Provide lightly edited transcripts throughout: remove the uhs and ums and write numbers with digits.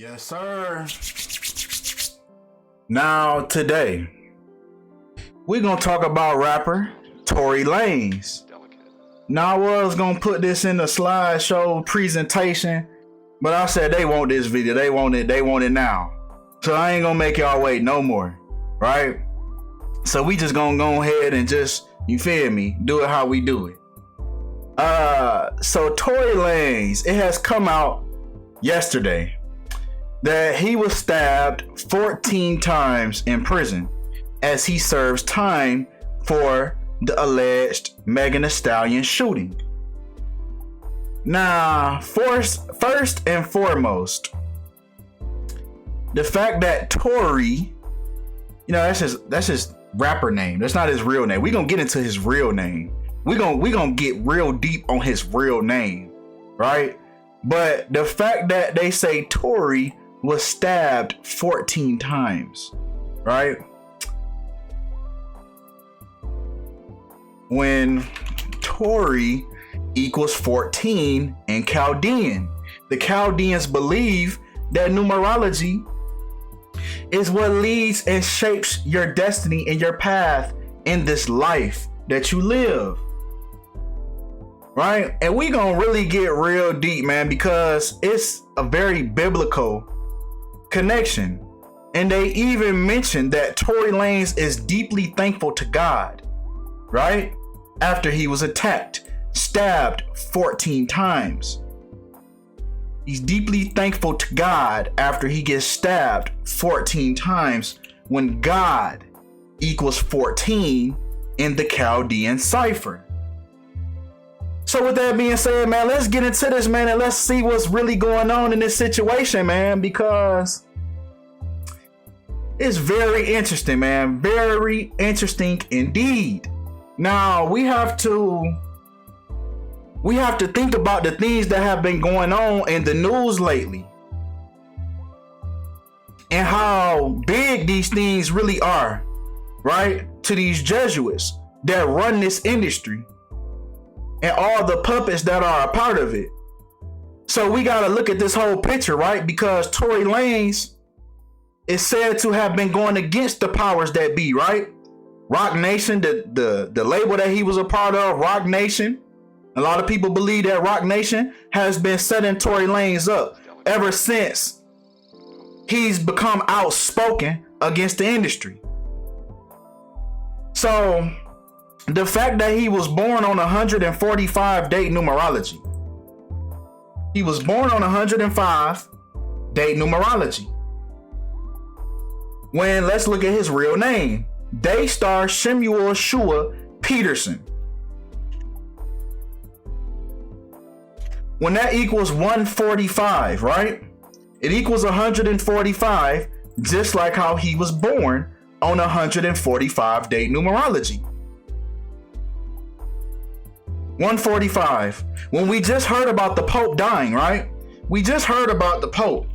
Yes, sir. Now, today, we're going to talk about rapper Tory Lanez. Now, I was going to put this in a slideshow presentation, but I said they want this video. They want it now. So I ain't going to make y'all wait no more, right? So we just going to go ahead and just, you feel me, do it how we do it. So Tory Lanez, it has come out yesterday that he was stabbed 14 times in prison as he serves time for the alleged Megan Thee Stallion shooting. Now, first and foremost, the fact that Tory, that's his rapper name. That's not his real name. We're gonna get into his real name. We're gonna get real deep on his real name, right? But the fact that they say Tory was stabbed 14 times, right? When Tory equals 14 in Chaldean. The Chaldeans believe that numerology is what leads and shapes your destiny and your path in this life that you live. Right? And we gonna really get real deep, man, because it's a very biblical connection. And they even mentioned that Tory Lanez is deeply thankful to God, right? After he was attacked, stabbed 14 times. He's deeply thankful to God after he gets stabbed 14 times when God equals 14 in the Chaldean cipher. So with that being said, man, let's get into this, man, and let's see what's really going on in this situation, man, because it's very interesting, man. Very interesting indeed. Now, we have to think about the things that have been going on in the news lately and how big these things really are, right? To these Jesuits that run this industry and all the puppets that are a part of it. So we got to look at this whole picture, right? Because Tory Lanez is said to have been going against the powers that be, right? Rock Nation, the label that he was a part of, Rock Nation. A lot of people believe that Rock Nation has been setting Tory Lanez up ever since he's become outspoken against the industry. So the fact that he was born on 145 date numerology. He was born on 105 date numerology. When let's look at his real name. Daystar Shemuel Shua Peterson. When that equals 145, right? It equals 145, just like how he was born on 145 date numerology. 145. When we just heard about the Pope dying, right? We just heard about the Pope,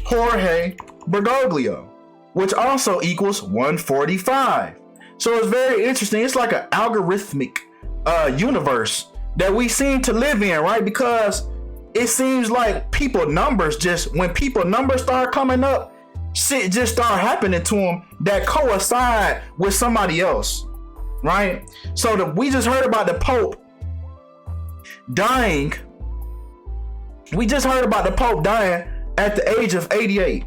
Jorge Bergoglio, which also equals 145. So it's very interesting. It's like an algorithmic universe that we seem to live in, right? Because it seems like when people numbers start coming up, shit just start happening to them that coincide with somebody else, right? So we just heard about the Pope dying. We just heard about the Pope dying at the age of 88.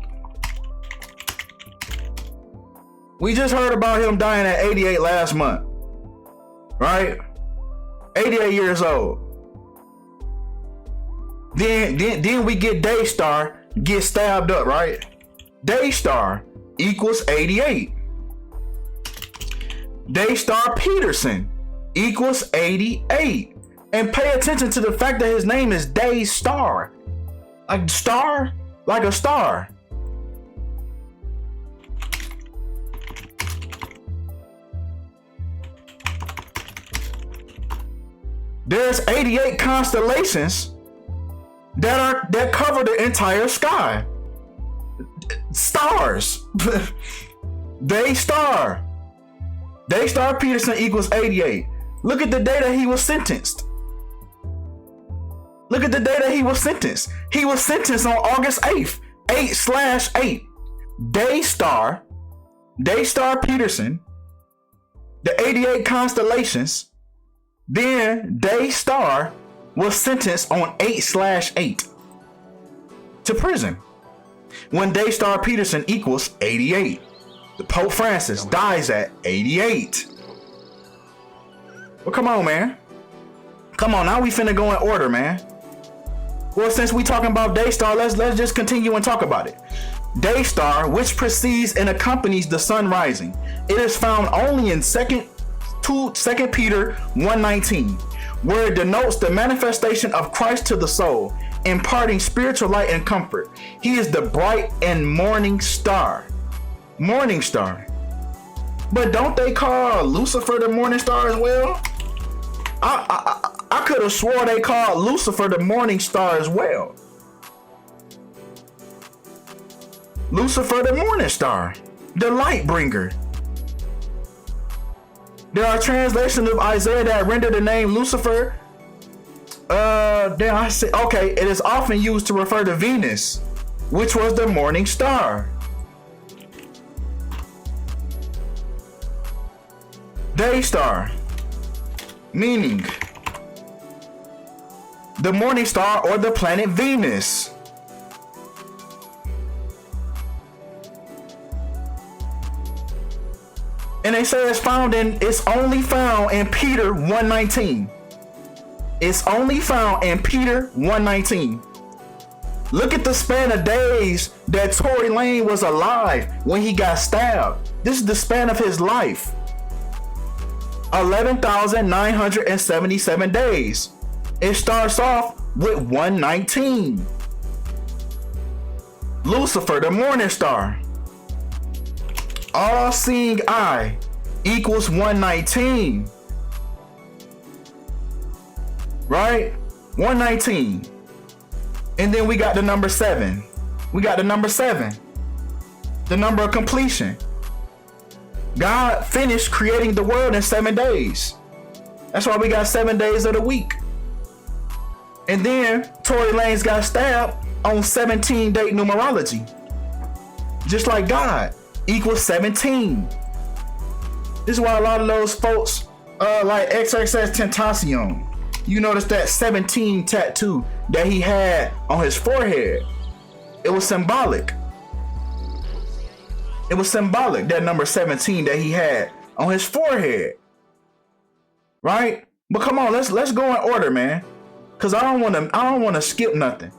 We just heard about him dying at 88 last month, right? 88 years old. Then we get Daystar get stabbed up, right? Daystar equals 88. Daystar Peterson equals 88. And pay attention to the fact that his name is Daystar. Like star, like a star. There's 88 constellations that cover the entire sky. Stars. Daystar Peterson equals 88. Look at the day that he was sentenced. Look at the day that he was sentenced. He was sentenced on August 8th, 8/8. Daystar Peterson, the 88 constellations, then Daystar was sentenced on 8/8 to prison. When Daystar Peterson equals 88. The Pope Francis dies at 88. Well, come on, man. Come on, now we finna go in order, man. Well, since we talking about Daystar, let's just continue and talk about it. Daystar, which precedes and accompanies the sun rising. It is found only in 2 Peter 1:19, where it denotes the manifestation of Christ to the soul, imparting spiritual light and comfort. He is the bright and morning star. Morning star. But don't they call Lucifer the morning star as well? I could have swore they called Lucifer the morning star as well. Lucifer the morning star, the light bringer. There are translations of Isaiah that render the name Lucifer. Then I say, okay, it is often used to refer to Venus, which was the morning star. Daystar, meaning the morning star or the planet Venus. And they say it's only found in Peter 1:19. It's only found in Peter 1:19. Look at the span of days that Tory Lanez was alive when he got stabbed. This is the span of his life. 11,977 days. It starts off with 119. Lucifer, the morning star. All-seeing eye equals 119. Right? 119. And then we got the number 7. The number of completion. God finished creating the world in 7 days. That's why we got 7 days of the week. And then Tory Lanez got stabbed on 17-date numerology. Just like God equals 17. This is why a lot of those folks like XXX Tentacion, you notice that 17 tattoo that he had on his forehead. It was symbolic. It was symbolic, that number 17 that he had on his forehead. Right? But come on, let's go in order, man. Cause I don't wanna skip nothing.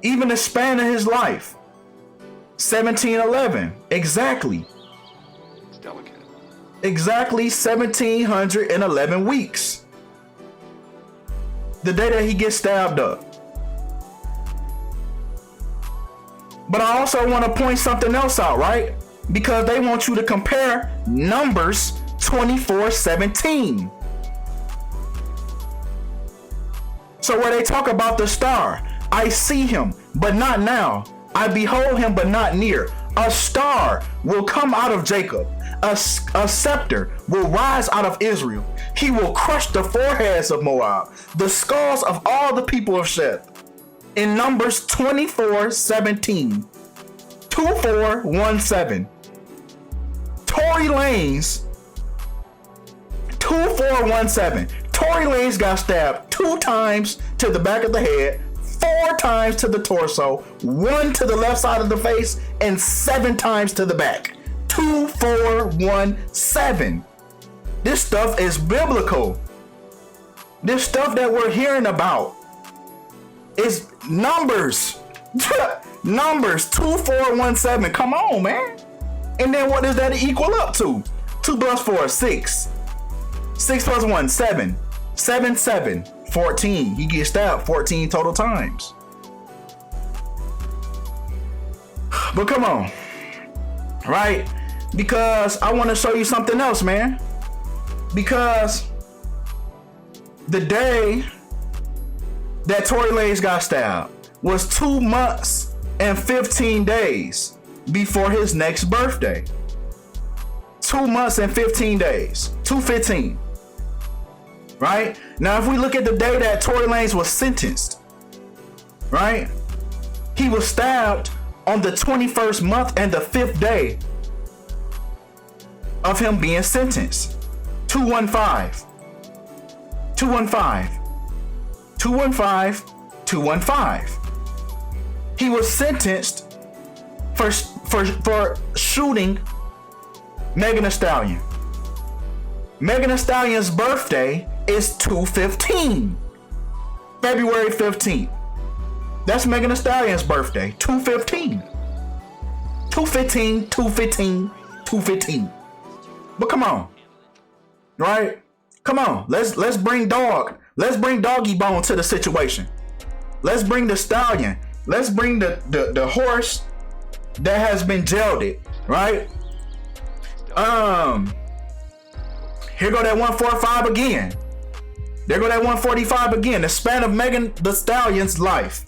Even the span of his life. 1711. Exactly. It's delicate. Exactly 1711 weeks. The day that he gets stabbed up. But I also want to point something else out, right? Because they want you to compare Numbers 24:17. So where they talk about the star, I see him, but not now. I behold him, but not near. A star will come out of Jacob. A scepter will rise out of Israel. He will crush the foreheads of Moab, the skulls of all the people of Sheth. In Numbers 24:17. 2417. Tory Lanez 2417. Tory Lanez got stabbed 2 times to the back of the head, 4 times to the torso, 1 to the left side of the face, and 7 times to the back. 2417. This stuff is biblical. This stuff that we're hearing about is numbers. Numbers 2417. Come on, man. And then what does that equal up to? 2 plus 4, 6. 6 plus 1, 7. 7, 7, 14. He gets stabbed 14 total times. But come on. Right? Because I want to show you something else, man. Because the day that Tory Lanez got stabbed was 2 months and 15 days before his next birthday. 2 months and 15 days. 2/15. Right? Now, if we look at the day that Tory Lanez was sentenced, right? He was stabbed on the 21st month and the 5th day of him being sentenced. 215. 215. 215. 215. He was sentenced for shooting Megan Thee Stallion. Megan Thee Stallion's birthday is 2/15. February 15th. That's Megan Thee Stallion's birthday. 2/15. 2/15, 2/15, 2/15. But come on. Right? Come on. Let's bring Doggy Bone to the situation. Let's bring the stallion. Let's bring the horse that has been gelded. Right? Here go that 145 again. There go that 145 again. The span of Megan Thee Stallion's life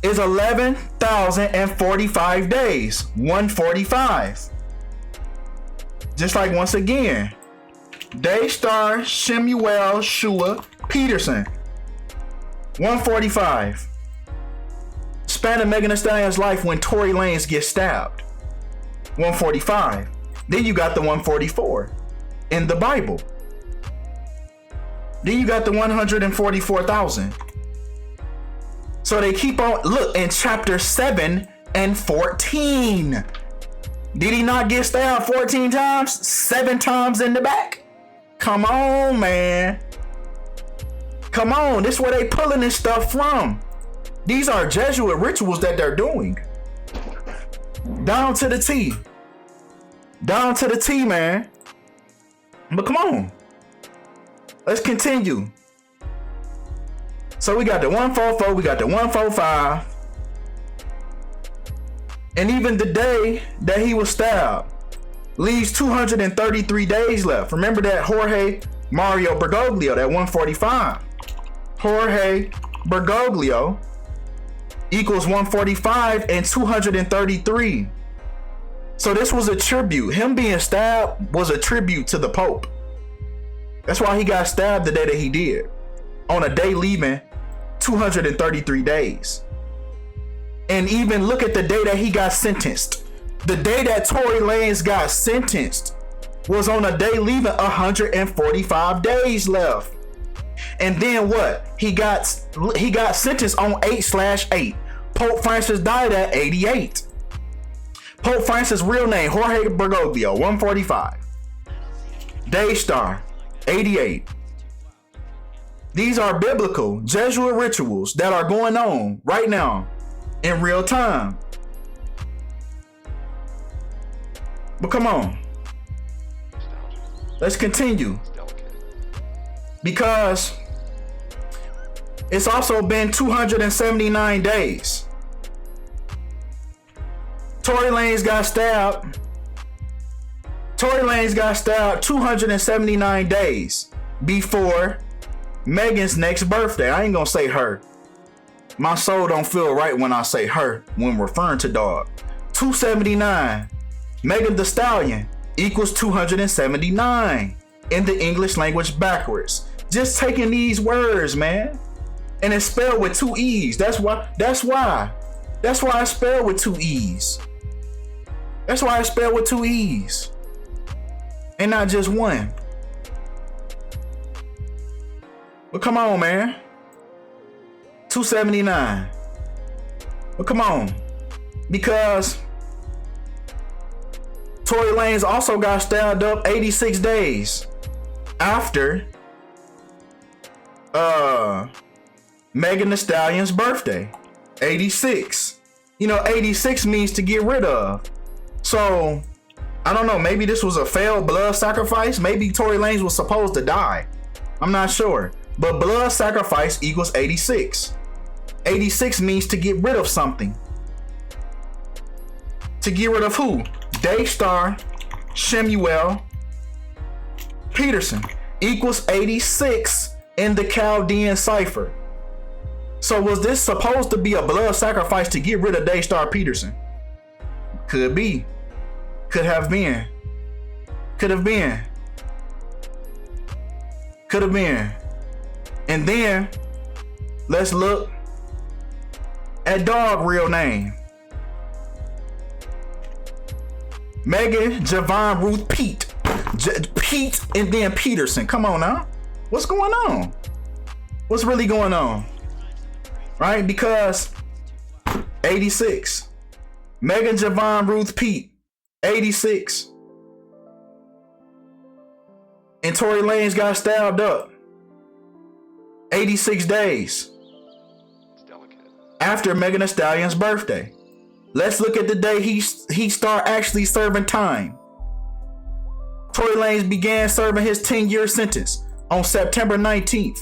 is 11,045 days. 145. Just like once again, Daystar Shemuel Shua Peterson. 145. Span of Megan Thee Stallion's life when Tory Lanez gets stabbed. 145. Then you got the 144 in the Bible. Then you got the 144,000. So they keep on. Look, in chapter 7 and 14. Did he not get stabbed 14 times? 7 times in the back? Come on, man. Come on. This is where they pulling this stuff from. These are Jesuit rituals that they're doing. Down to the T. Down to the T, man. But come on. Let's continue. So we got the 144, we got the 145. And even the day that he was stabbed leaves 233 days left. Remember that Jorge Mario Bergoglio, that 145. Jorge Bergoglio equals 145 and 233. So this was a tribute. Him being stabbed was a tribute to the Pope. That's why he got stabbed the day that he did. On a day leaving 233 days. And even look at the day that he got sentenced. The day that Tory Lanez got sentenced was on a day leaving 145 days left. And then what? He got sentenced on 8/8. Pope Francis died at 88. Pope Francis' real name, Jorge Bergoglio, 145. Daystar, 88. These are biblical Jesuit rituals that are going on right now in real time. But come on. Let's continue. Because it's also been 279 days. Tory Lanez got stabbed. Tory Lanez got stabbed 279 days before Megan's next birthday. I ain't gonna say her. My soul don't feel right when I say her when referring to dog. 279. Megan Thee Stallion equals 279 in the English language backwards. Just taking these words, man. And it's spelled with 2 E's. That's why it's spelled with 2 E's. That's why it's spelled with 2 E's. And not just one. But come on, man. 279. But come on. Because Tory Lanez also got stabbed up 86 days after Megan Thee Stallion's birthday. 86. You know, 86 means to get rid of. So, I don't know. Maybe this was a failed blood sacrifice. Maybe Tory Lanez was supposed to die. I'm not sure. But blood sacrifice equals 86. 86 means to get rid of something. To get rid of who? Daystar Shemuel Peterson equals 86 in the Chaldean cipher. So was this supposed to be a blood sacrifice to get rid of Daystar Peterson? Could be. Could have been. Could have been. Could have been. And then let's look That dog real name. Megan Javon Ruth Pete. Pete and then Peterson. Come on now. What's going on? What's really going on? Right? Because 86. Megan Javon Ruth Pete. 86. And Tory Lanez got stabbed up. 86 days. It's delicate. After Megan Thee Stallion's birthday. Let's look at the day he start actually serving time. Tory Lanez began serving his 10-year sentence on September 19th.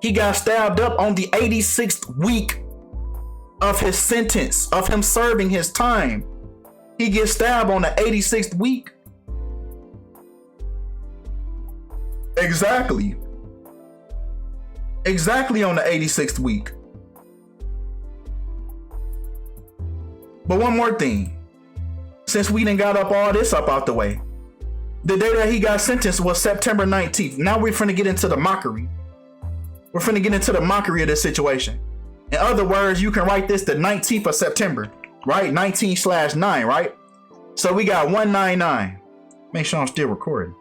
He got stabbed up on the 86th week of his sentence, of him serving his time. He gets stabbed on the 86th week. Exactly on the 86th week. But one more thing, since we done got all this up out the way, the day that he got sentenced was September 19th. Now we're finna get into the mockery. We're finna get into the mockery of this situation. In other words, you can write this the 19th of September, right? 19/9, right? So we got 199. Make sure I'm still recording.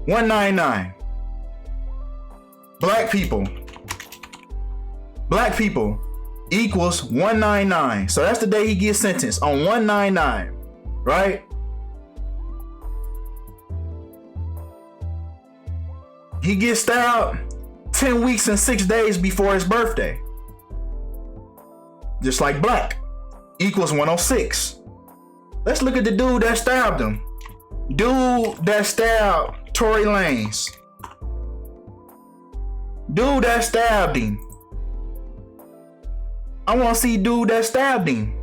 199. Black people equals 199. So that's the day he gets sentenced, on 199, right? He gets stabbed 10 weeks and 6 days before his birthday. Just like black equals 106. Let's look at the dude that stabbed him. Dude that stabbed Tory Lanez. Dude that stabbed him. I want to see dude that stabbed him.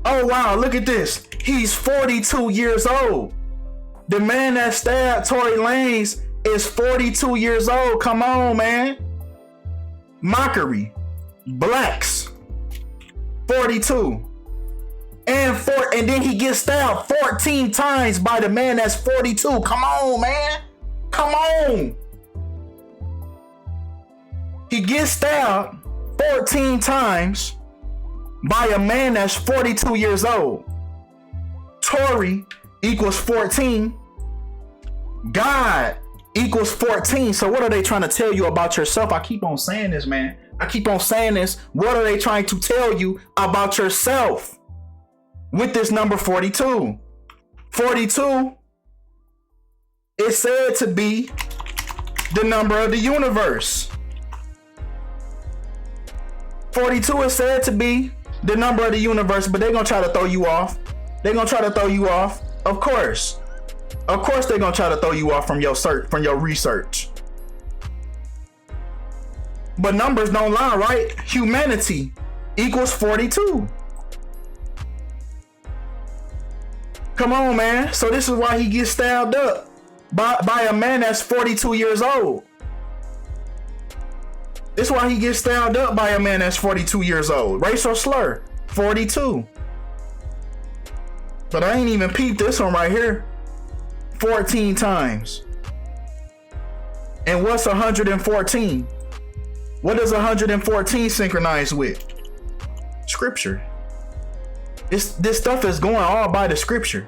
Oh wow, look at this. He's 42 years old. The man that stabbed Tory Lanez is 42 years old. Come on, man. Mockery. Blacks. 42. And then he gets stabbed 14 times by the man that's 42. Come on, man. Come on. He gets stabbed 14 times by a man that's 42 years old. Tory equals 14. God equals 14. So what are they trying to tell you about yourself? I keep on saying this, man. I keep on saying this. What are they trying to tell you about yourself with this number 42? 42 is said to be the number of the universe. 42 is said to be the number of the universe, but they're going to try to throw you off. They're going to try to throw you off. Of course. Of course they're going to try to throw you off from your search, from your research. But numbers don't lie, right? Humanity equals 42. Come on, man. So this is why he gets stabbed up by a man that's 42 years old. This is why he gets stabbed up by a man that's 42 years old. Racial slur, 42. But I ain't even peeped this one right here. 14 times. And what's 114? What does 114 synchronize with? Scripture. This stuff is going all by the scripture.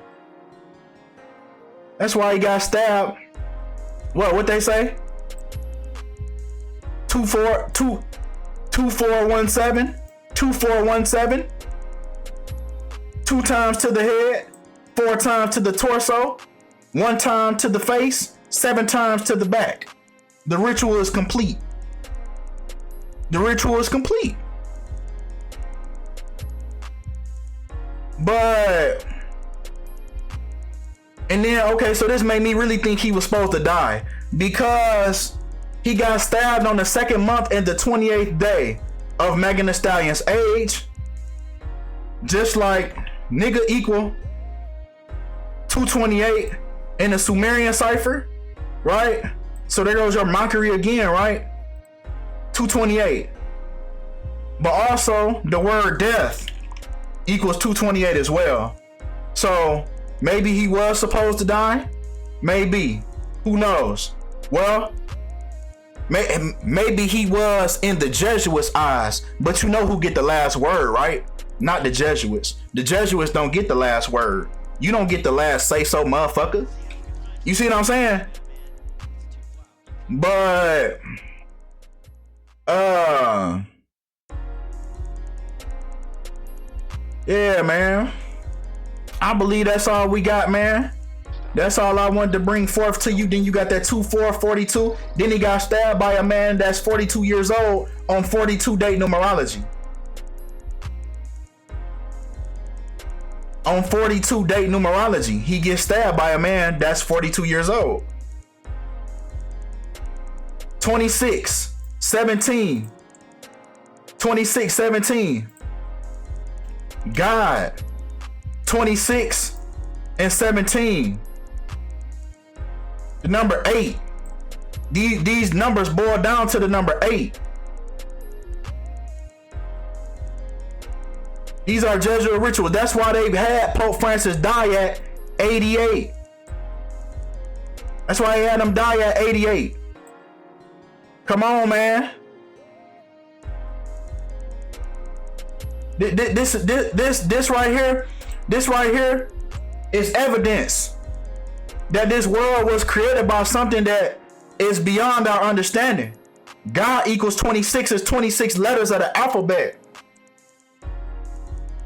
That's why he got stabbed. What they say? 2417. 2417. 2 times to the head, 4 times to the torso, 1 time to the face, 7 times to the back. The ritual is complete. The ritual is complete. But, and then, okay, so this made me really think he was supposed to die, because he got stabbed on the 2nd month and the 28th day of Megan Thee Stallion's age. Just like nigga equal 228 in the Sumerian cipher, right? So there goes your mockery again, right? 228. But also the word death equals 228 as well. So maybe he was supposed to die. Maybe. Who knows? Well, Maybe he was in the Jesuits' eyes, but you know who get the last word, right? Not the Jesuits. The Jesuits don't get the last word. You don't get the last say so, motherfucker. You see what I'm saying? But yeah, man. I believe that's all we got, man. That's all I wanted to bring forth to you. Then you got that 2-4-42. Then he got stabbed by a man that's 42 years old on 42-date numerology. On 42-date numerology, he gets stabbed by a man that's 42 years old. 26-17. 26-17. God. 26 and 17. The number 8. These numbers boil down to the number 8. These are Jesuit rituals. That's why they had Pope Francis die at 88. That's why he had him die at 88. Come on, man. This right here. This right here is evidence that this world was created by something that is beyond our understanding. God equals 26 is 26 letters of the alphabet.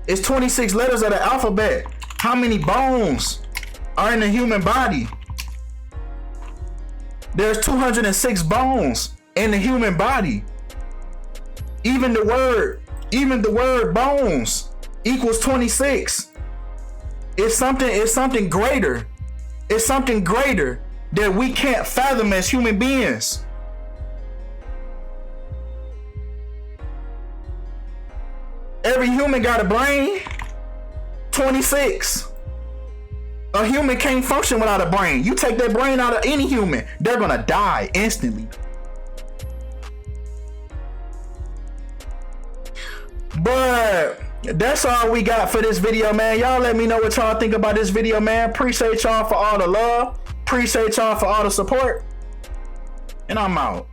It's 26 letters of the alphabet. How many bones are in the human body? There's 206 bones in the human body. Even the word bones equals 26. It's something greater. It's something greater that we can't fathom as human beings. Every human got a brain. 26. A human can't function without a brain. You take that brain out of any human, they're gonna die instantly. But that's all we got for this video, man. Y'all let me know what y'all think about this video, man. Appreciate y'all for all the love. Appreciate y'all for all the support. And I'm out.